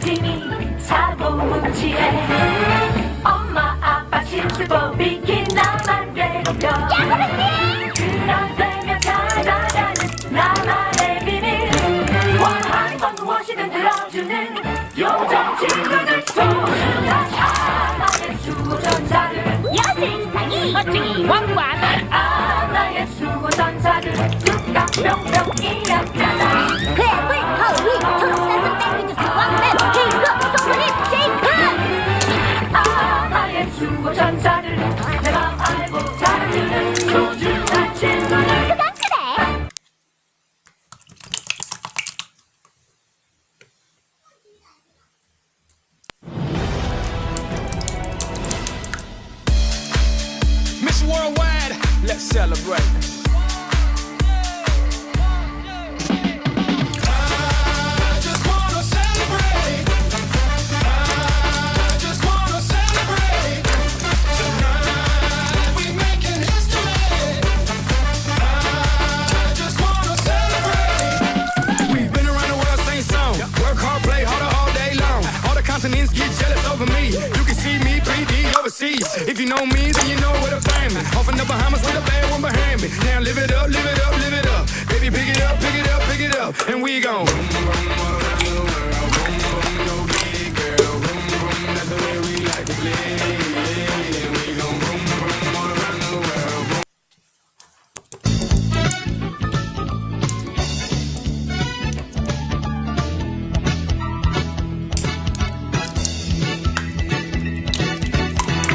팀이 사고 뭉치해. 엄마 아빠 실수고 비키 나만 괴롭혀. 그런데면 찾아가는 나만의 비밀. 원하는 건 무엇이든 들어주는 요정 친구들. 소중한 하나의 수호전사들. 여세상이 멋쟁이 왕관. 하나의 수호전사들. 뚝딱 뿅뿅 이약자다. 괴물 거위 초록사슴 땡기주스와 맵 킹크 소문이 쉐이크. 하나의 수호전사들. 내 맘 알고 사랑주는 소중한 친구들. 그건 그래. Mission Worldwide, let's celebrate. I just wanna celebrate. I just wanna celebrate. Tonight we making history. I just wanna celebrate. We've been around the world, sing song. Work hard, play harder all day long. All the continents get jealous over me. You can see me 3D overseas. If you know me, then you know where to find me. Off in the Bahamas with a bad one behind me. Now live it up, live it up, live it up. Baby, pick it up, pick it up, pick it up. And we gon' that's the way we like to play. We gon' all around the world.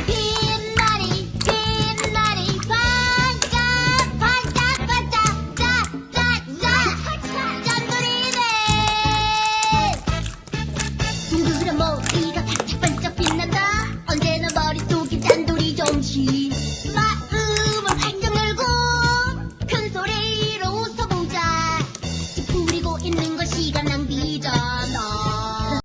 빛나리 빛나리 반짝 반짝 반짝 짠짠짠 짠돌이네. 둥그런 머리가 반짝반짝 빛난다. 언제나 머릿속에 짠돌이 정신.